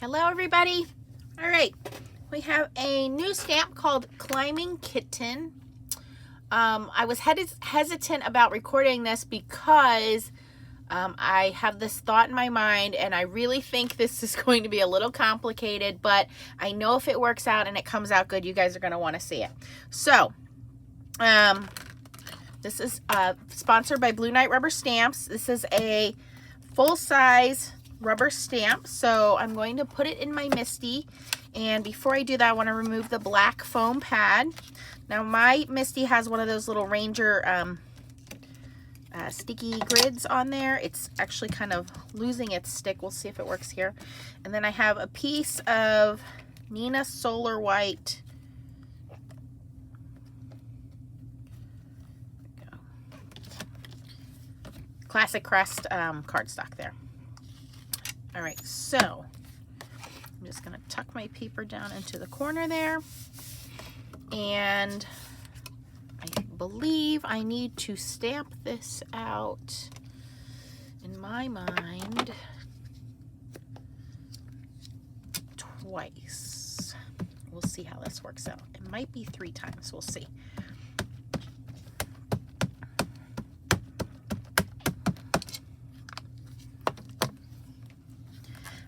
Hello everybody. All right, we have a new stamp called Climbing Kitten. I was hesitant about recording this because I have this thought in my mind and I really think this is going to be a little complicated, but I know if it works out and it comes out good, you guys are going to want to see it. So this is sponsored by Blue Knight Rubber Stamps. This is a full-size rubber stamp, so I'm going to put it in my Misty, and before I do that I want to remove the black foam pad. Now my Misty has one of those little Ranger sticky grids on there. It's actually kind of losing its stick. We'll see if it works here. And then I have a piece of Nina Solar White Classic Crest cardstock there. All right, so I'm just going to tuck my paper down into the corner there, and I believe I need to stamp this out, in my mind, twice. We'll see how this works out. It might be 3 times. We'll see.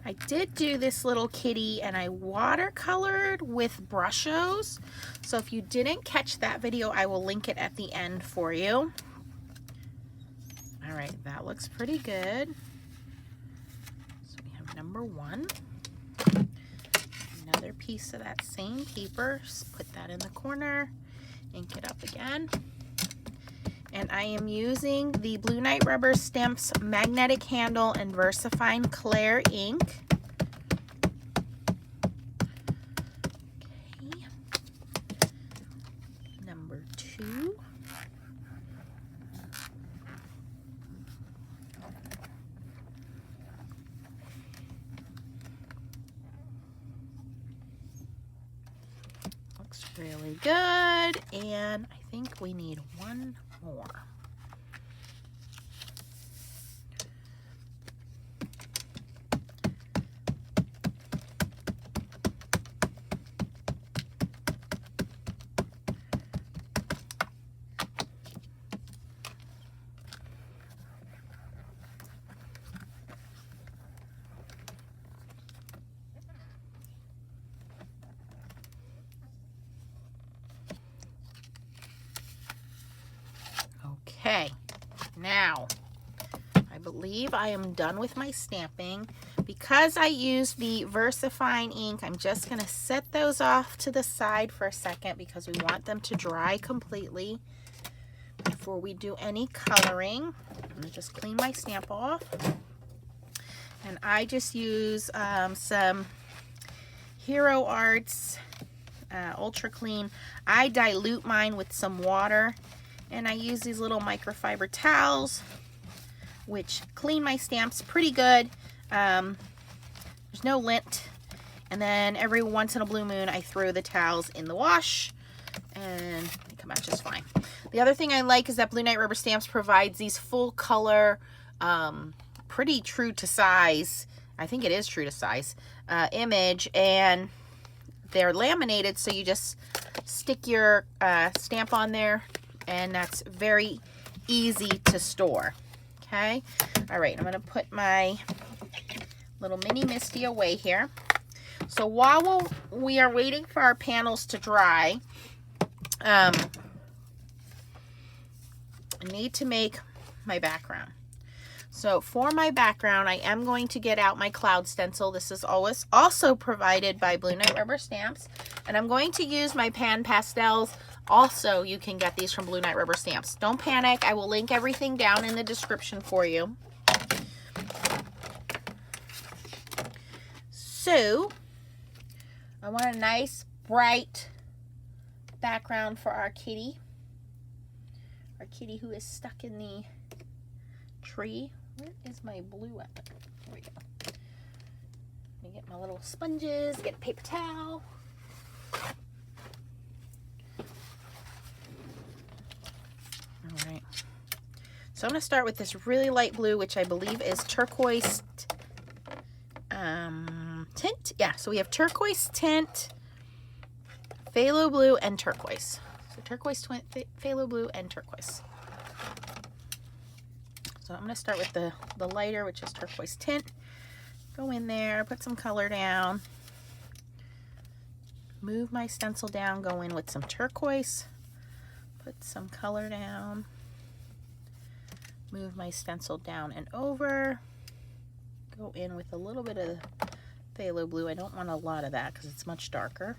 I did do this little kitty and I watercolored with Brushos. So if you didn't catch that video, I will link it at the end for you. All right, that looks pretty good. So we have number 1. Another piece of that same paper. Just put that in the corner, ink it up again. And I am using the Blue Knight Rubber Stamps Magnetic Handle and VersaFine Clair ink. Okay. Number 2. Looks really good. And I think we need one more. Okay, now I believe I am done with my stamping. Because I used the VersaFine ink, I'm just going to set those off to the side for a second because we want them to dry completely before we do any coloring. I'm going to just clean my stamp off. And I just use some Hero Arts Ultra Clean. I dilute mine with some water. And I use these little microfiber towels, which clean my stamps pretty good. There's no lint. And then every once in a blue moon, I throw the towels in the wash, and they come out just fine. The other thing I like is that Blue Knight Rubber Stamps provides these full color, pretty true to size, I think it is true to size, image, and they're laminated, so you just stick your stamp on there, and that's very easy to store. Okay, all right, I'm going to put my little mini Misty away here. So while we are waiting for our panels to dry, I need to make my background. So for my background, I am going to get out my cloud stencil. This is always also provided by Blue Knight Rubber Stamps, and I'm going to use my pan pastels. Also, you can get these from Blue Knight Rubber Stamps. Don't panic. I will link everything down in the description for you. So, I want a nice, bright background for our kitty. Our kitty who is stuck in the tree. Where is my blue at? Here we go. Let me get my little sponges, get a paper towel. All right. So I'm going to start with this really light blue, which I believe is turquoise tint. Yeah, so we have turquoise tint, phthalo blue, and turquoise. So turquoise, phthalo blue, and turquoise. So I'm going to start with the lighter, which is turquoise tint. Go in there, put some color down. Move my stencil down, go in with some turquoise. Put some color down. Move my stencil down and over. Go in with a little bit of phthalo blue. I don't want a lot of that because it's much darker.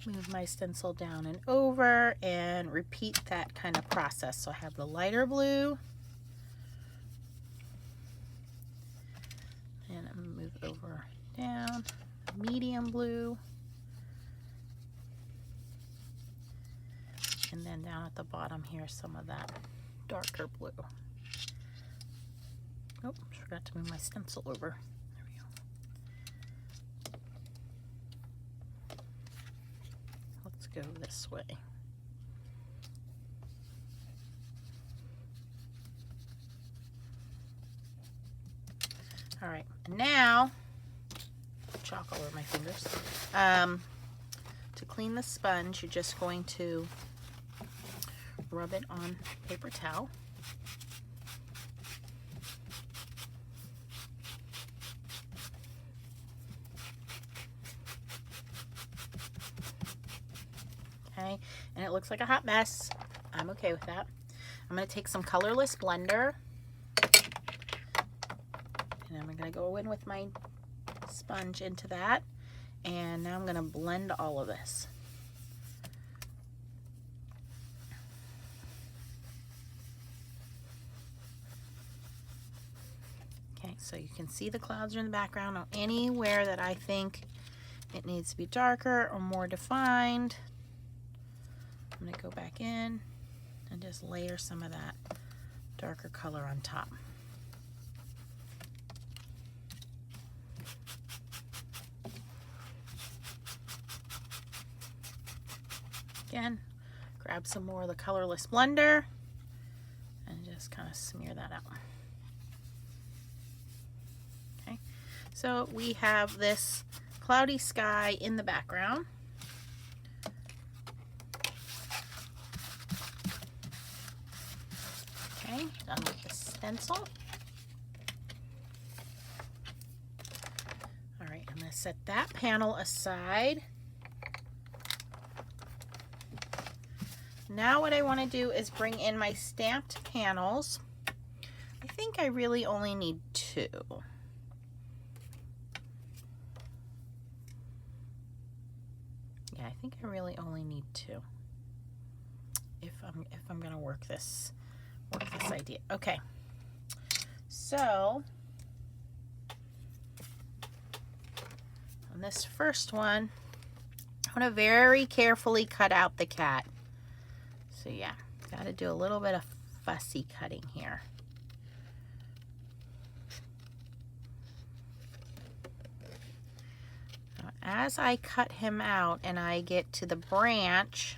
Move my stencil down and over and repeat that kind of process. So I have the lighter blue. And I'm going to move over, down, medium blue. And then down at the bottom here, some of that darker blue. Oh, forgot to move my stencil over. There we go. Let's go this way. All right, now, chalk all over my fingers. To clean the sponge, you're just going to rub it on paper towel. Okay, and it looks like a hot mess. I'm okay with that. I'm going to take some colorless blender, and I'm going to go in with my sponge into that, and now I'm going to blend all of this. Okay, so you can see the clouds are in the background. Or anywhere that I think it needs to be darker or more defined, I'm going to go back in and just layer some of that darker color on top. Again, grab some more of the colorless blender and just kind of smear that out. Okay, so we have this cloudy sky in the background. Okay, done with the stencil. All right, I'm going to set that panel aside. Now what I want to do is bring in my stamped panels. I think I really only need 2. Yeah, I think I really only need 2. If I'm going to work this idea. Okay. So on this first one, I want to very carefully cut out the cat. So yeah, got to do a little bit of fussy cutting here. Now, as I cut him out and I get to the branch,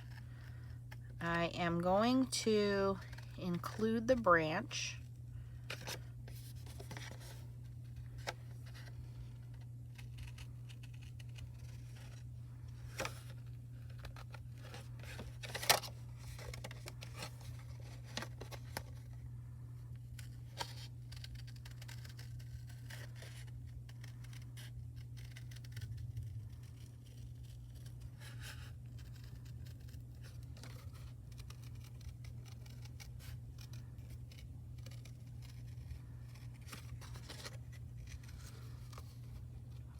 I am going to include the branch.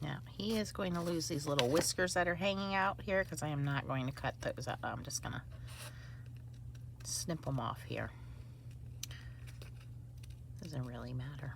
Now, he is going to lose these little whiskers that are hanging out here because I am not going to cut those out. I'm just going to snip them off here. Doesn't really matter.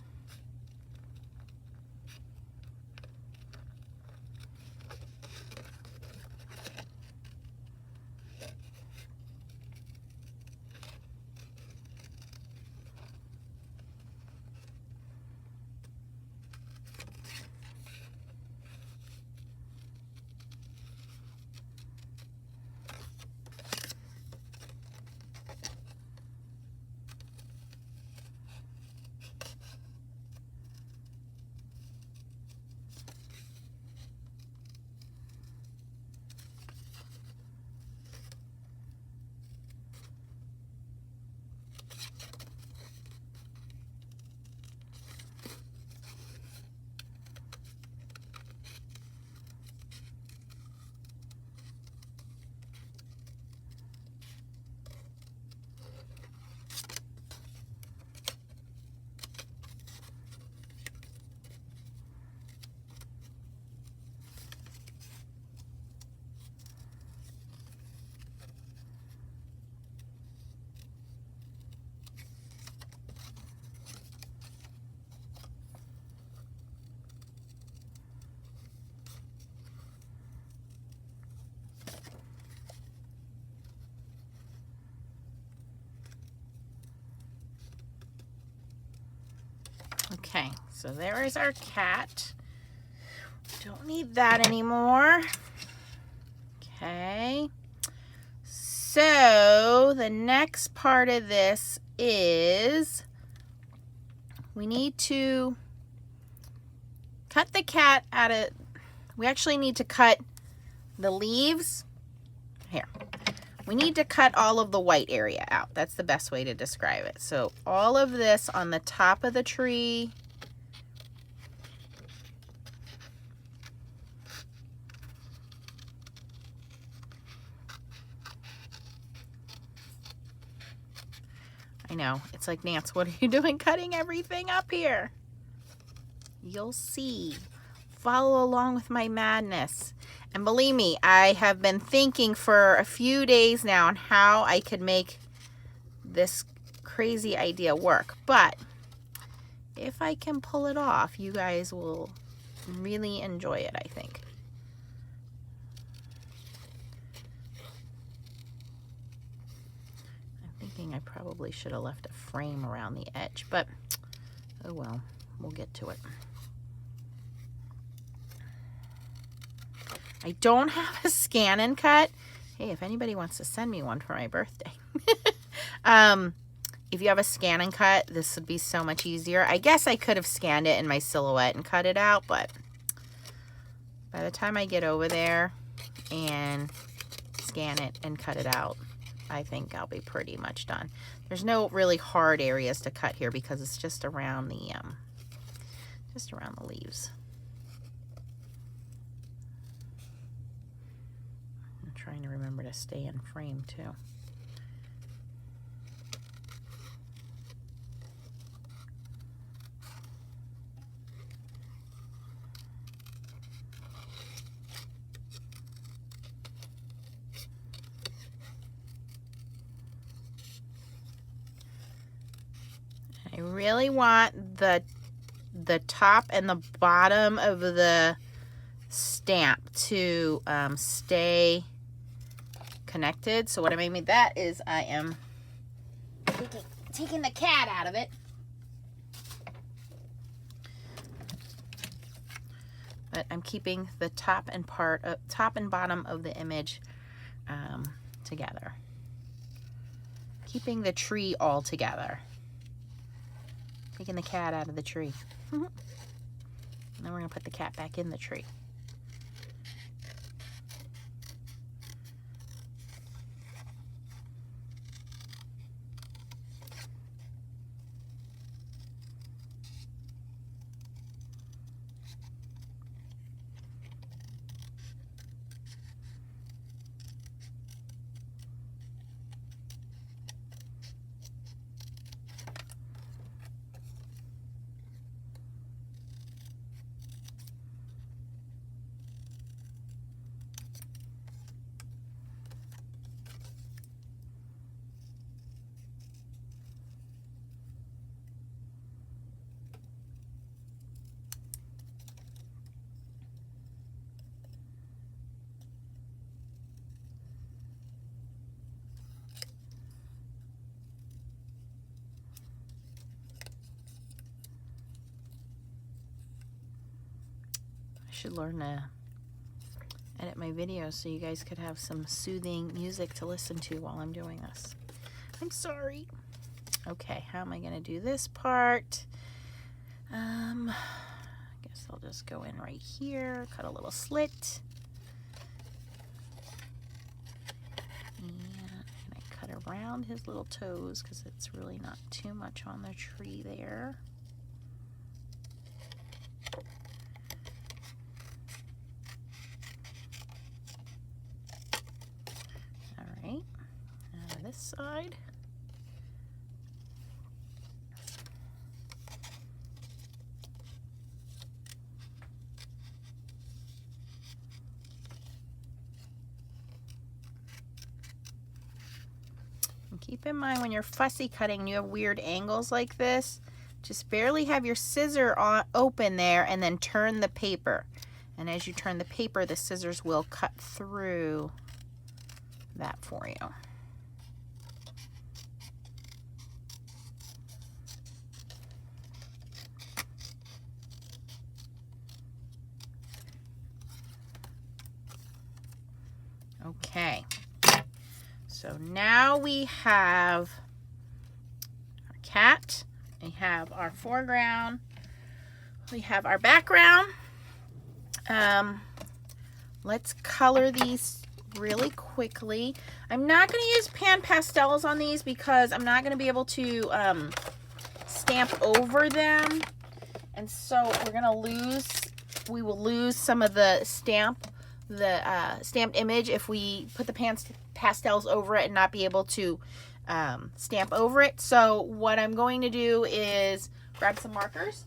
Okay, so there is our cat. Don't need that anymore. Okay. So the next part of this is we need to cut the cat out of, we actually need to cut the leaves. Here. We need to cut all of the white area out. That's the best way to describe it. So all of this on the top of the tree. I know, it's like, Nance, what are you doing cutting everything up here? You'll see. Follow along with my madness. And believe me, I have been thinking for a few days now on how I could make this crazy idea work. But if I can pull it off, you guys will really enjoy it, I think. I'm thinking I probably should have left a frame around the edge, but oh well, we'll get to it. I don't have a scan and cut. Hey, if anybody wants to send me one for my birthday. If you have a scan and cut, this would be so much easier. I guess I could have scanned it in my Silhouette and cut it out, but by the time I get over there and scan it and cut it out, I think I'll be pretty much done. There's no really hard areas to cut here because it's just around the leaves. I'm trying to remember to stay in frame too. I really want the top and the bottom of the stamp to stay connected. So what I mean by that is I am taking the cat out of it. But I'm keeping the top and bottom of the image together. Keeping the tree all together. Taking the cat out of the tree. And then we're going to put the cat back in the tree. Should learn to edit my videos so you guys could have some soothing music to listen to while I'm doing this. I'm sorry. Okay, how am I going to do this part? I guess I'll just go in right here, cut a little slit. And I cut around his little toes because it's really not too much on the tree there. This side. And keep in mind when you're fussy cutting and you have weird angles like this, just barely have your scissor open there and then turn the paper. And as you turn the paper, the scissors will cut through that for you. Okay, so now we have our cat, we have our foreground, we have our background. Let's color these really quickly. I'm not going to use pan pastels on these because I'm not going to be able to stamp over them, and so we will lose some of the stamped image if we put the pastels over it and not be able to stamp over it. So what I'm going to do is grab some markers.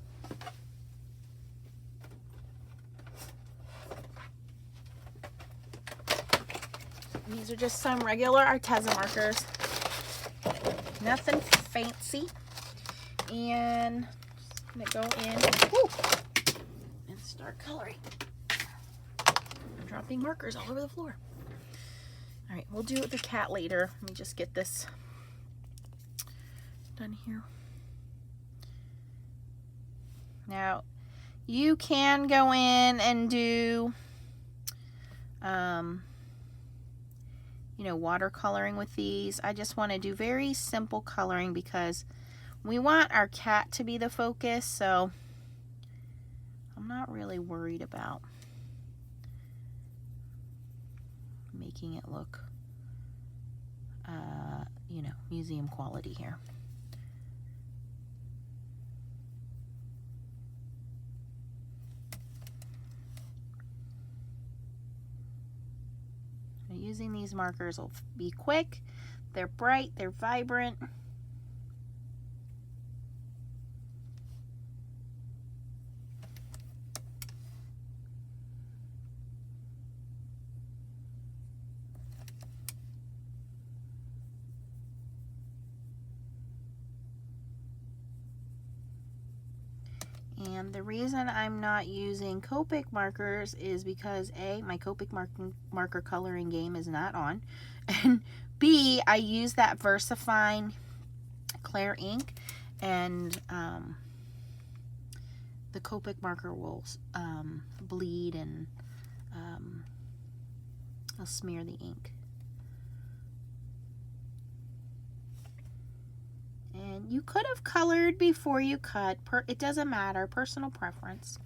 These are just some regular Arteza markers, nothing fancy. And I'm gonna go in and start coloring. I'm dropping markers all over the floor. All right, we'll do the cat later. Let me just get this done here. Now, you can go in and do watercoloring with these. I just want to do very simple coloring because we want our cat to be the focus, so I'm not really worried about making it look museum quality here. Using these markers will be quick, they're bright, they're vibrant. And the reason I'm not using Copic markers is because A, my Copic marker coloring game is not on, and B, I use that VersaFine clear ink, and the Copic marker will bleed and I'll smear the ink. And you could have colored before you cut. It doesn't matter, personal preference.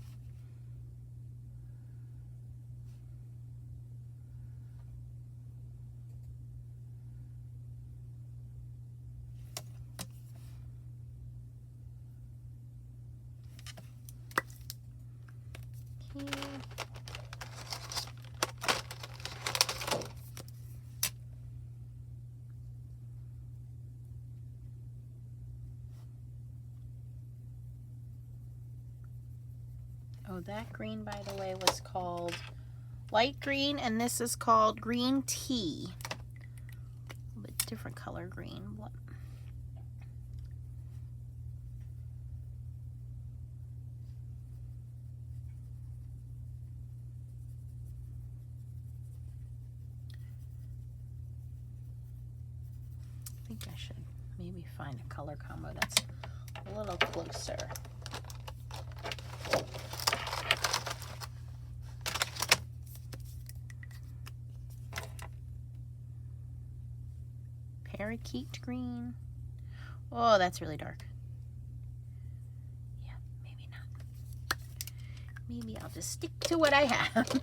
Okay. Oh, that green, by the way, was called light green, and this is called green tea. A little bit different color green. I think I should maybe find a color combo that's a little closer. Parakeet green. Oh, that's really dark. Yeah, maybe not. Maybe I'll just stick to what I have.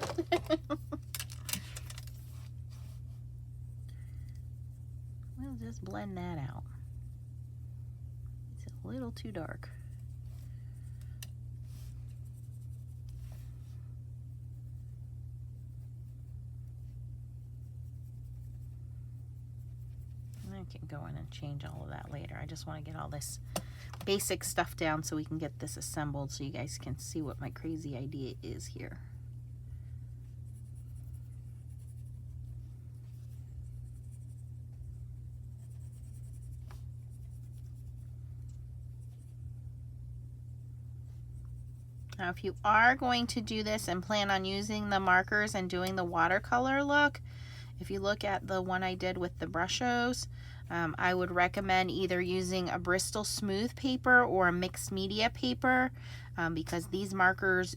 We'll just blend that out. It's a little too dark. I can go in and change all of that later. I just want to get all this basic stuff down so we can get this assembled so you guys can see what my crazy idea is here. Now, if you are going to do this and plan on using the markers and doing the watercolor look, if you look at the one I did with the brushos, I would recommend either using a Bristol smooth paper or a mixed media paper because these markers,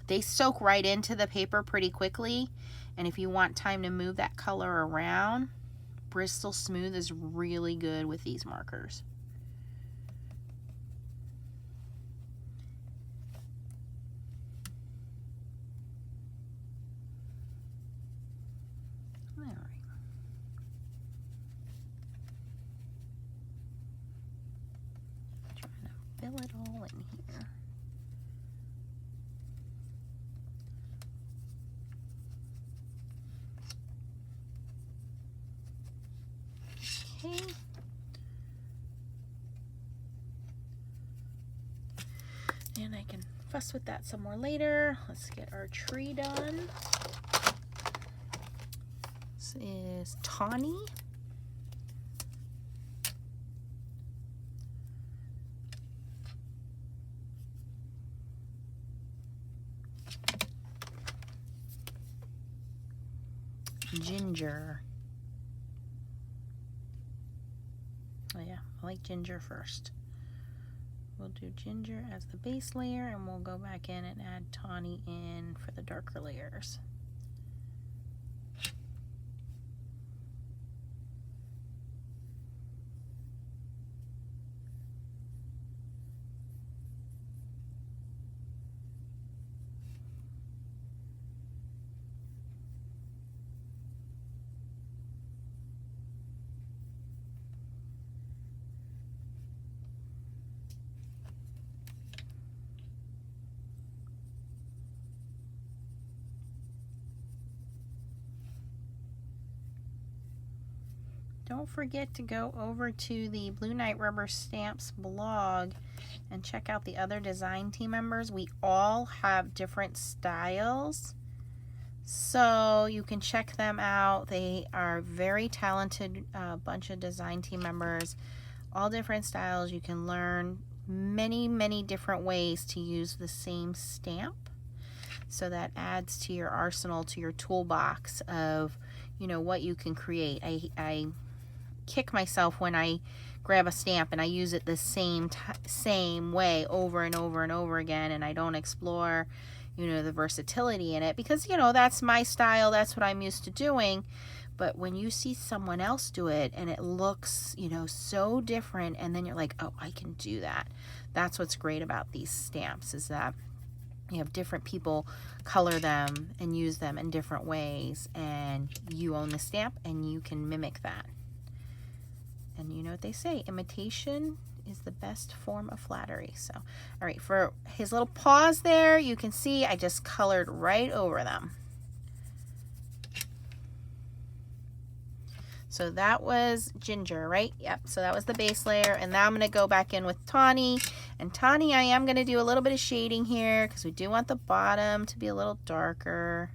they soak right into the paper pretty quickly. And if you want time to move that color around, Bristol smooth is really good with these markers. Fill it all in here. Okay. And I can fuss with that some more later. Let's get our tree done. This is tawny. Ginger. Oh yeah, I like ginger first. We'll do ginger as the base layer and we'll go back in and add tawny in for the darker layers. Don't forget to go over to the Blue Night Rubber Stamps blog and check out the other design team members. We all have different styles, so you can check them out. They are very talented bunch of design team members, all different styles. You can learn many different ways to use the same stamp, so that adds to your arsenal, to your toolbox of, you know, what you can create. I kick myself when I grab a stamp and I use it the same way over and over and over again, and I don't explore, you know, the versatility in it, because, you know, that's my style, that's what I'm used to doing. But when you see someone else do it and it looks, you know, so different, and then you're like, oh, I can do that. That's what's great about these stamps, is that you have different people color them and use them in different ways, and you own the stamp and you can mimic that. And you know what they say, imitation is the best form of flattery. So, all right, for his little paws there, you can see I just colored right over them. So that was ginger, right? Yep, so that was the base layer. And now I'm gonna go back in with tawny. And tawny, I am gonna do a little bit of shading here because we do want the bottom to be a little darker.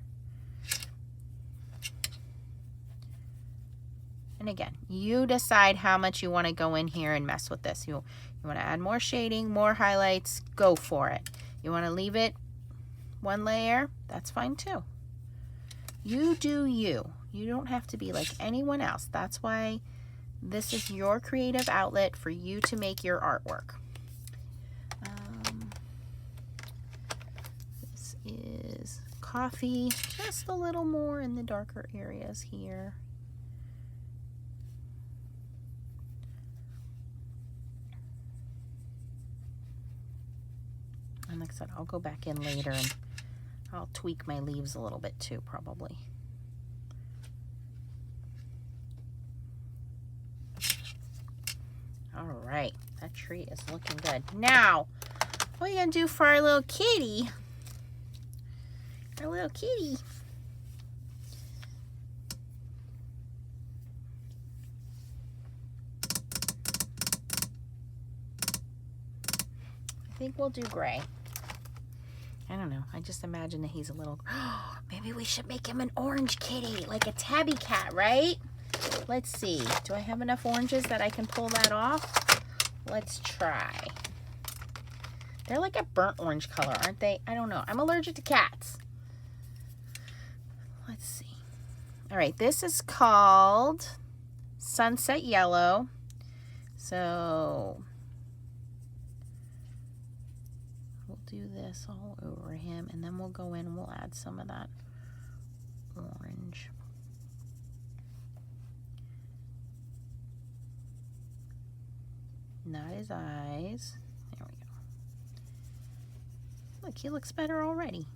And again, you decide how much you want to go in here and mess with this. You want to add more shading, more highlights, go for it. You want to leave it one layer, that's fine too. You do you. You don't have to be like anyone else. That's why this is your creative outlet for you to make your artwork. This is coffee, just a little more in the darker areas here. And like I said, I'll go back in later and I'll tweak my leaves a little bit too, probably. All right, that tree is looking good. Now, what are you gonna do for our little kitty? Our little kitty. I think we'll do gray. I don't know. I just imagine that he's a little... Maybe we should make him an orange kitty, like a tabby cat, right? Let's see. Do I have enough oranges that I can pull that off? Let's try. They're like a burnt orange color, aren't they? I don't know. I'm allergic to cats. Let's see. All right. This is called sunset yellow. So we'll do this all over him, and then we'll go in and we'll add some of that orange. Not his eyes. There we go. Look, he looks better already.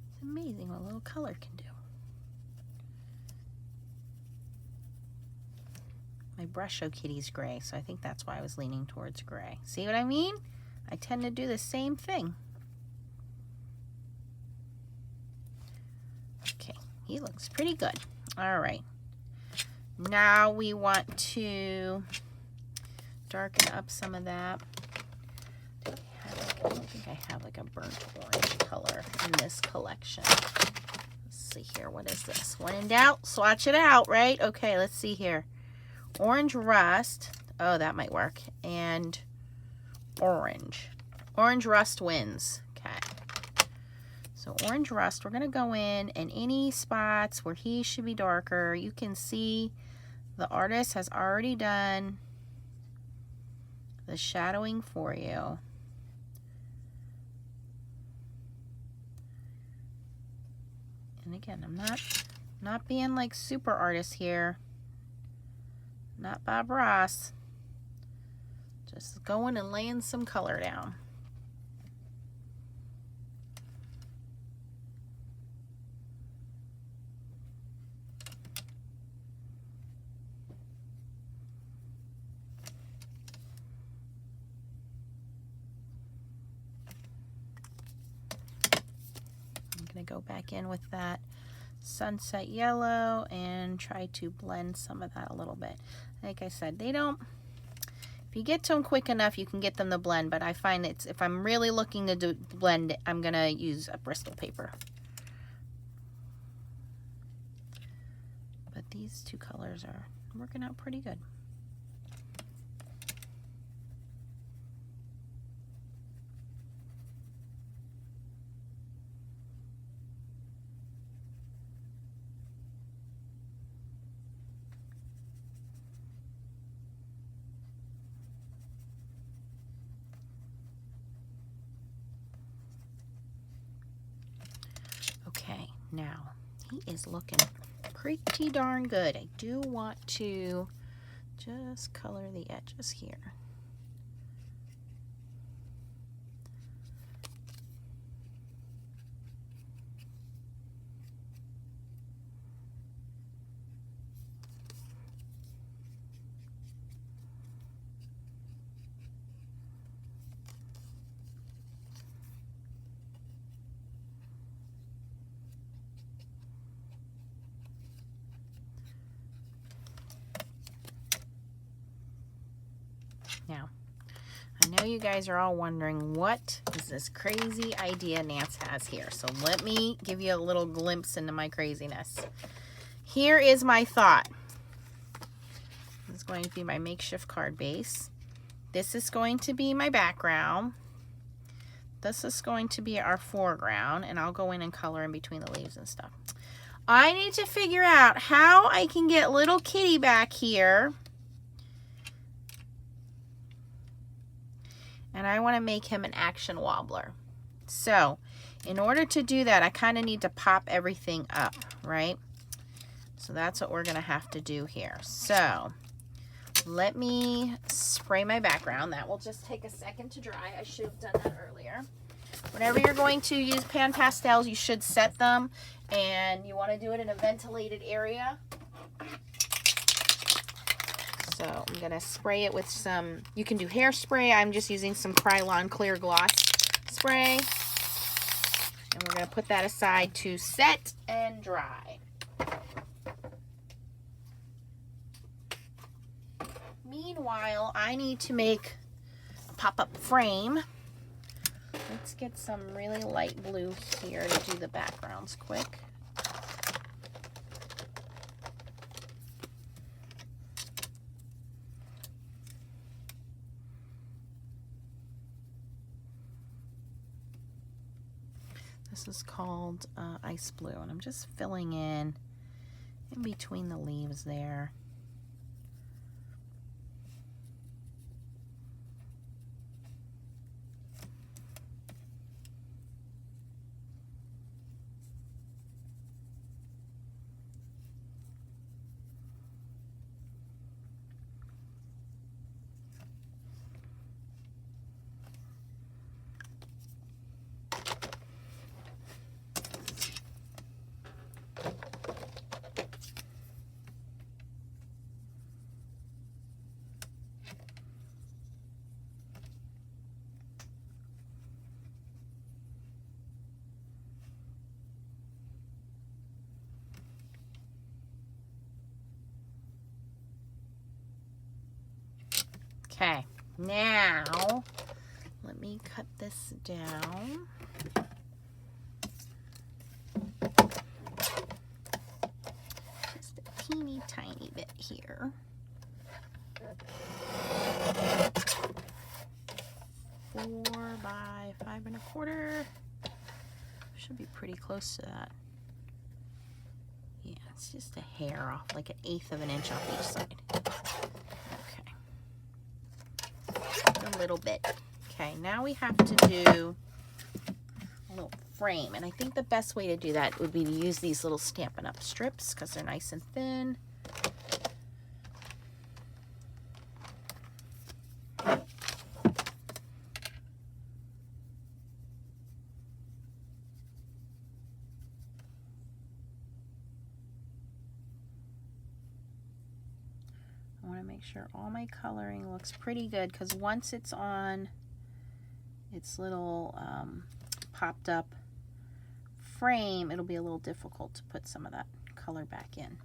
It's amazing what a little color can do. My brush show kitty's gray, so I think that's why I was leaning towards gray. See what I mean? I tend to do the same thing. Okay, he looks pretty good. All right. Now we want to darken up some of that. I don't think I have like a burnt orange color in this collection. Let's see here. What is this? When in doubt, swatch it out, right? Okay, let's see here. Orange rust. Oh, that might work. And orange. Orange rust wins. Okay. So orange rust, we're going to go in, and any spots where he should be darker, you can see the artist has already done the shadowing for you. And again, I'm not being like super artist here. Not Bob Ross. Just going and laying some color down. Go back in with that sunset yellow and try to blend some of that a little bit. Like I said, they don't, if you get to them quick enough, you can get them to blend, but I find it's, if I'm really looking to blend, I'm gonna use a Bristol paper. But these two colors are working out pretty good. Okay, now he is looking pretty darn good. I do want to just color the edges here. Now, I know you guys are all wondering, what is this crazy idea Nance has here? So let me give you a little glimpse into my craziness. Here is my thought. This is going to be my makeshift card base. This is going to be my background. This is going to be our foreground, and I'll go in and color in between the leaves and stuff. I need to figure out how I can get little kitty back here. And I want to make him an action wobbler. So in order to do that, I kind of need to pop everything up, right? So that's what we're going to have to do here. So let me spray my background. That will just take a second to dry. I should have done that earlier. Whenever you're going to use pan pastels, you should set them, and you want to do it in a ventilated area. So I'm going to spray it with some, you can do hairspray. I'm just using some Krylon Clear Gloss spray. And we're going to put that aside to set and dry. Meanwhile, I need to make a pop-up frame. Let's get some really light blue here to do the backgrounds quick. This is called Ice Blue, and I'm just filling in between the leaves there. Okay, now let me cut this down. Just a teeny tiny bit here. 4 by 5 1/4. Should be pretty close to that. Yeah, it's just a hair off, like 1/8 of an inch off each side. A little bit. Okay, now we have to do a little frame, and I think the best way to do that would be to use these little Stampin' Up! Strips because they're nice and thin. I want to make sure all my coloring looks pretty good, because once it's on its little popped up frame, it'll be a little difficult to put some of that color back in.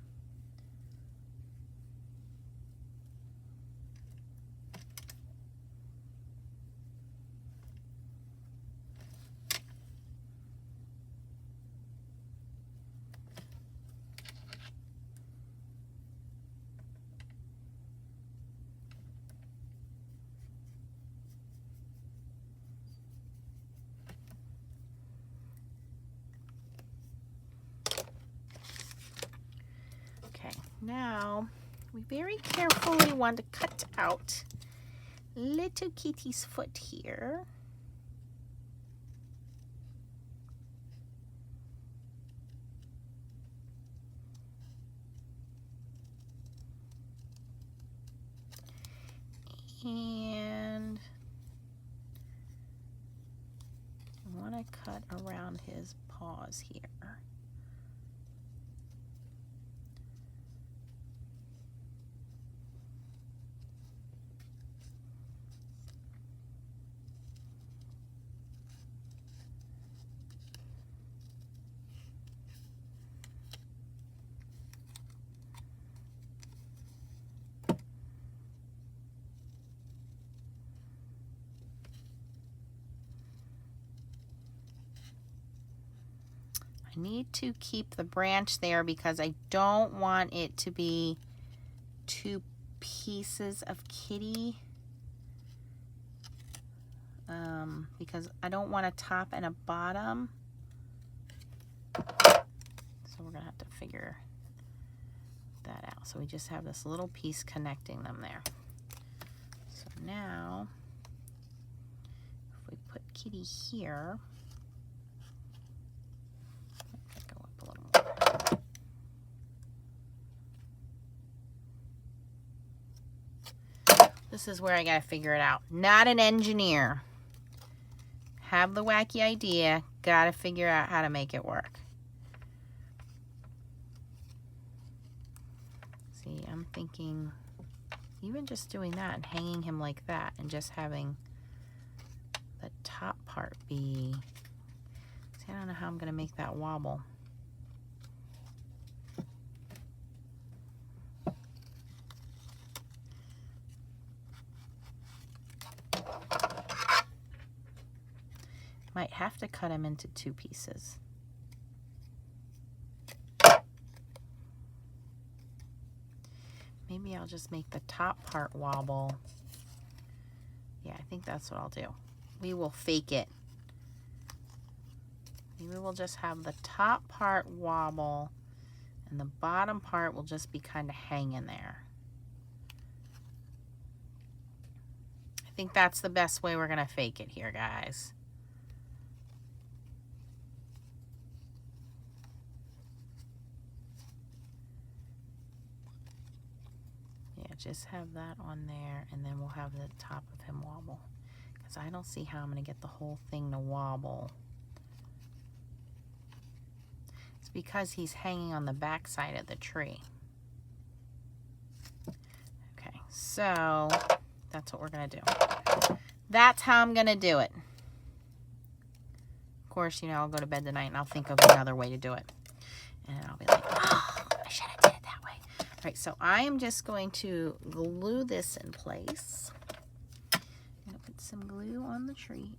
Now, we very carefully want to cut out little kitty's foot here. And I want to cut around his paws here. I need to keep the branch there because I don't want it to be 2 pieces of kitty. Because I don't want a top and a bottom. So we're going to have to figure that out. So we just have this little piece connecting them there. So now, if we put kitty here, this is where I gotta figure it out. Not an engineer. Have the wacky idea, gotta figure out how to make it work. See, I'm thinking even just doing that and hanging him like that and just having the top part be, see, I don't know how I'm gonna make that wobble. Might have to cut him into 2 pieces. Maybe I'll just make the top part wobble. Yeah, I think that's what I'll do. We will fake it. Maybe we'll just have the top part wobble and the bottom part will just be kind of hanging there. I think that's the best way we're gonna fake it here, guys. Yeah, just have that on there, and then we'll have the top of him wobble. Because I don't see how I'm gonna get the whole thing to wobble. It's because he's hanging on the back side of the tree. Okay, so that's what we're gonna do. That's how I'm gonna do it. Of course, you know, I'll go to bed tonight and I'll think of another way to do it. And I'll be like, oh, I should have did it that way. All right, so I am just going to glue this in place. I'm gonna put some glue on the tree.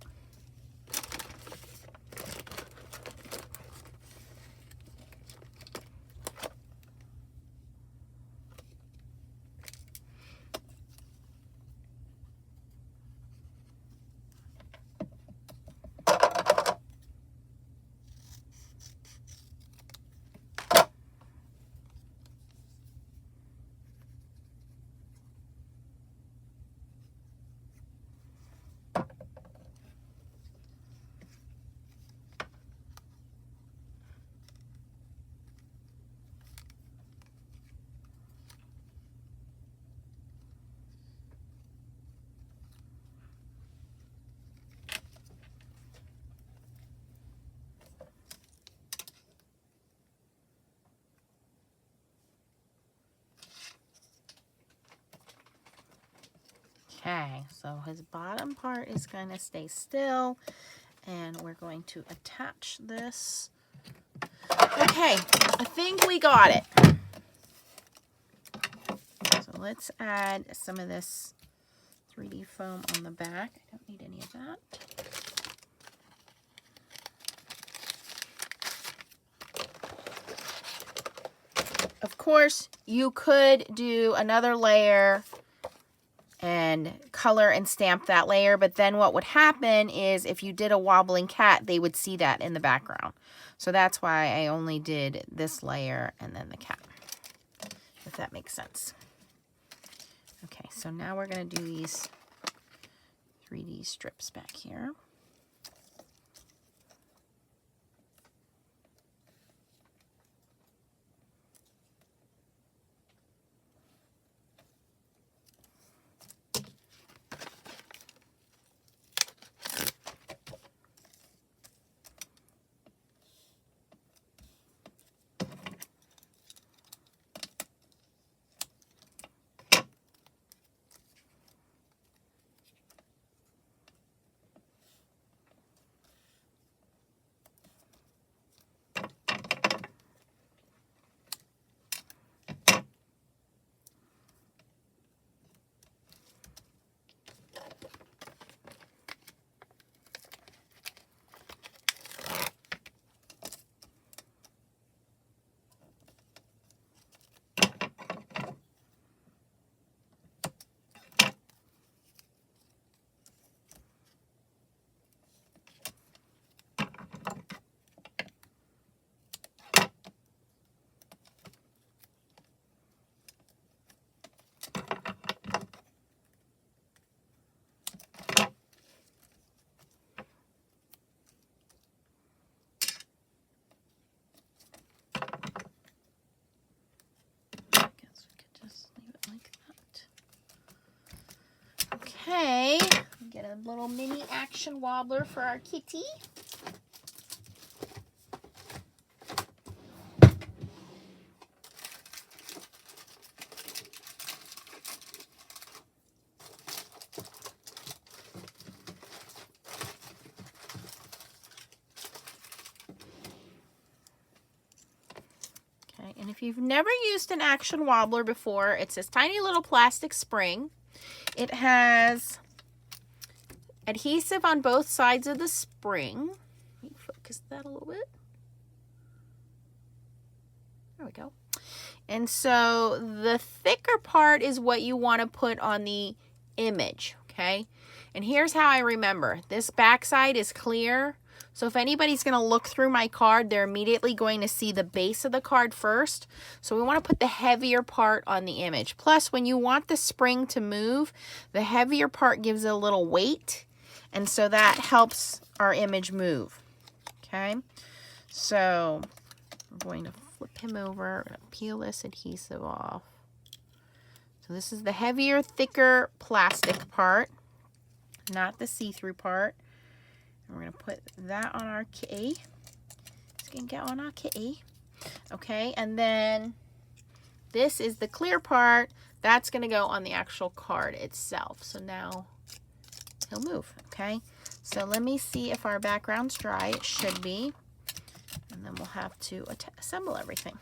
Okay, so his bottom part is going to stay still, and we're going to attach this. Okay, I think we got it. So let's add some of this 3D foam on the back. I don't need any of that. Of course, you could do another layer and color and stamp that layer, but then what would happen is if you did a wobbling cat, they would see that in the background. So that's why I only did this layer and then the cat, if that makes sense. Okay, so now we're going to do these 3D strips back here. Okay, get a little mini action wobbler for our kitty. Okay, and if you've never used an action wobbler before, it's this tiny little plastic spring. It has adhesive on both sides of the spring. Let me focus that a little bit. There we go. And so the thicker part is what you want to put on the image, okay? And here's how I remember. This back side is clear, So if anybody's going to look through my card, they're immediately going to see the base of the card first. So we want to put the heavier part on the image. Plus, when you want the spring to move, the heavier part gives it a little weight. And so that helps our image move. Okay. So I'm going to flip him over. I'm going to peel this adhesive off. So this is the heavier, thicker plastic part, not the see-through part. And we're going to put that on our kitty. It's going to get on our kitty. Okay, and then this is the clear part. That's going to go on the actual card itself. So now he'll move, okay? So let me see if our background's dry. It should be. And then we'll have to assemble everything.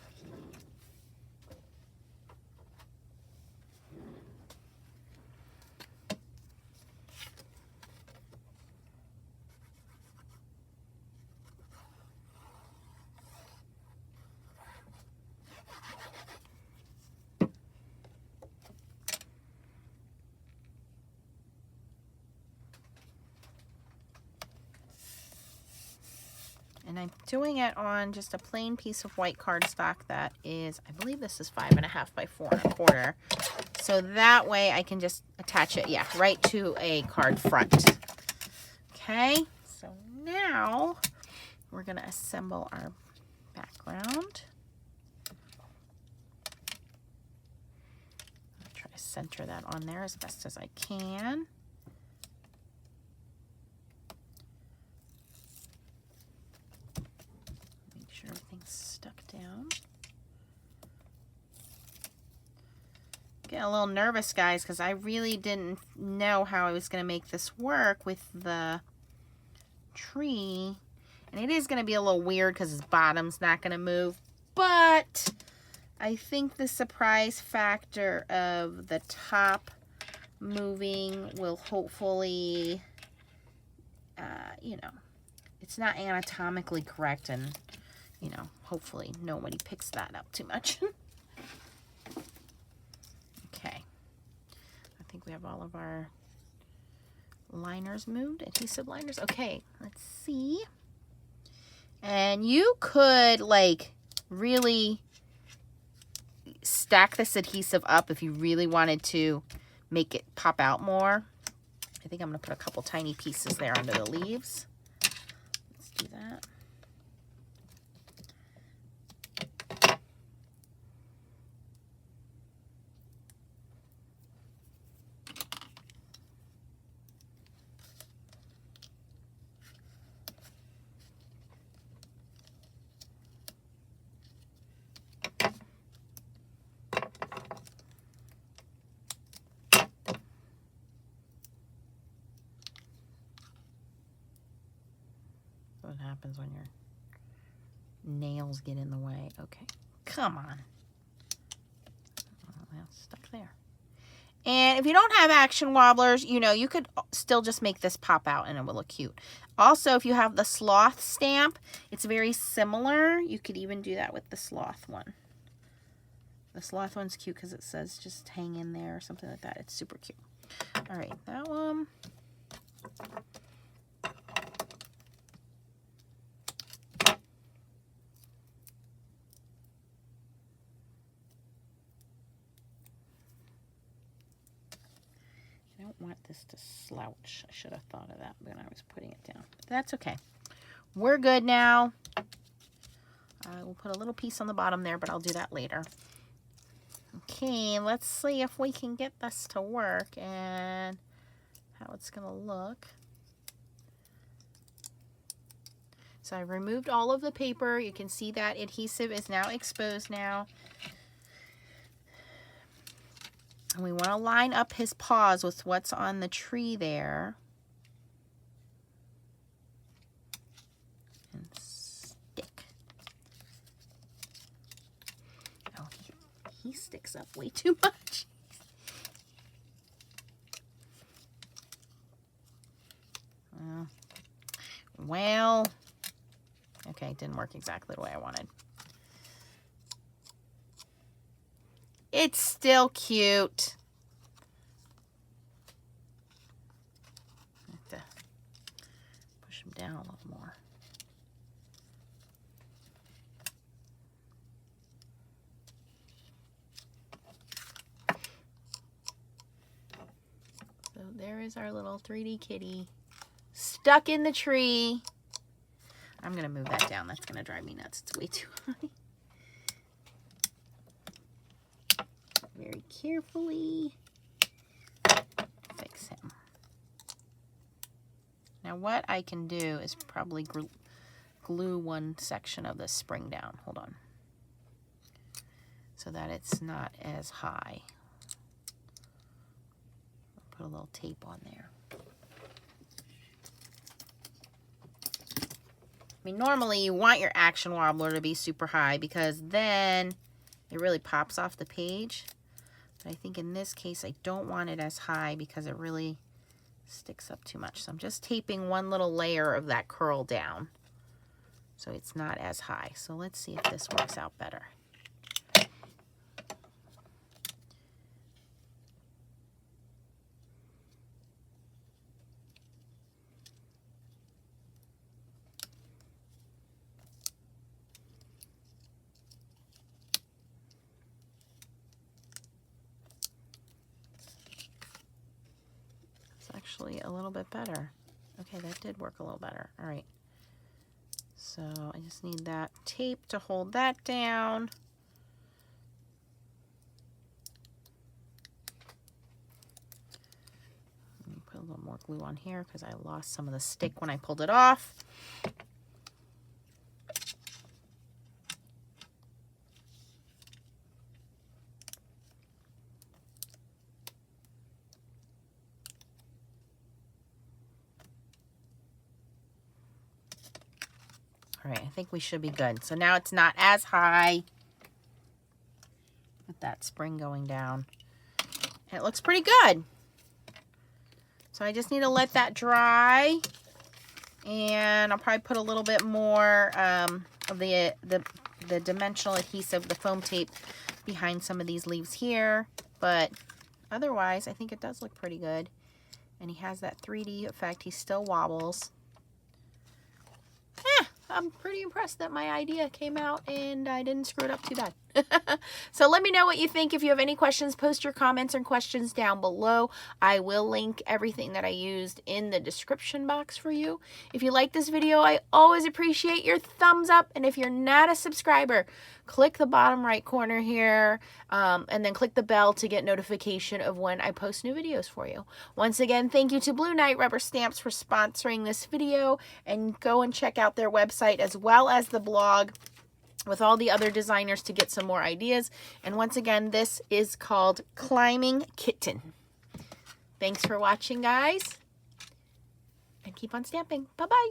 And I'm doing it on just a plain piece of white cardstock that is, I believe this is 5.5 by 4 1/4. So that way I can just attach it, yeah, right to a card front. Okay, so now we're going to assemble our background. I'll try to center that on there as best as I can. Everything's stuck down. Getting a little nervous, guys, because I really didn't know how I was going to make this work with the tree. And it is going to be a little weird because his bottom's not going to move. But I think the surprise factor of the top moving will hopefully, you know, it's not anatomically correct, and you know, hopefully nobody picks that up too much. Okay. I think we have all of our liners moved, adhesive liners. Okay, let's see. And you could, like, really stack this adhesive up if you really wanted to make it pop out more. I think I'm going to put a couple tiny pieces there under the leaves. Let's do that. What happens when your nails get in the way. Okay, come on. Oh, well, stuck there. And if you don't have action wobblers, you know, you could still just make this pop out and it will look cute. Also, if you have the sloth stamp, it's very similar. You could even do that with the sloth one. The sloth one's cute because it says just hang in there or something like that. It's super cute. All right, that one. I don't want this to slouch. I should have thought of that when I was putting it down. But that's okay. We're good now. I will put a little piece on the bottom there, but I'll do that later. Okay, let's see if we can get this to work and how it's going to look. So I removed all of the paper. You can see that adhesive is now exposed now. And we want to line up his paws with what's on the tree there. And stick. Oh, he sticks up way too much. Well, okay, it didn't work exactly the way I wanted. It's still cute. I have to push him down a little more. there is our little 3D kitty stuck in the tree. I'm going to move that down. That's going to drive me nuts. It's way too high. Very carefully fix him. Now what I can do is probably glue one section of this spring down. Hold on. So that it's not as high. I'll put a little tape on there. I mean, normally you want your action wobbler to be super high because then it really pops off the page. But I think in this case, I don't want it as high because it really sticks up too much. So I'm just taping one little layer of that curl down so it's not as high. So let's see if this works out better. Actually a little bit better. Okay, that did work a little better. All right. So I just need that tape to hold that down. Let me put a little more glue on here because I lost some of the stick when I pulled it off. All right, I think we should be good. So now it's not as high with that spring going down. And it looks pretty good. So I just need to let that dry. And I'll probably put a little bit more of the dimensional adhesive, the foam tape, behind some of these leaves here. But otherwise, I think it does look pretty good. And he has that 3D effect. He still wobbles. I'm pretty impressed that my idea came out and I didn't screw it up too bad. So let me know what you think. If you have any questions, post your comments and questions down below. I will link everything that I used in the description box for you. If you like this video, I always appreciate your thumbs up. And if you're not a subscriber, click the bottom right corner here and then click the bell to get notification of when I post new videos for you. Once again, thank you to Blue Knight Rubber Stamps for sponsoring this video, and go and check out their website as well as the blog with all the other designers to get some more ideas. And once again, this is called Climbing Kitten. Thanks for watching, guys, and keep on stamping. Bye-bye.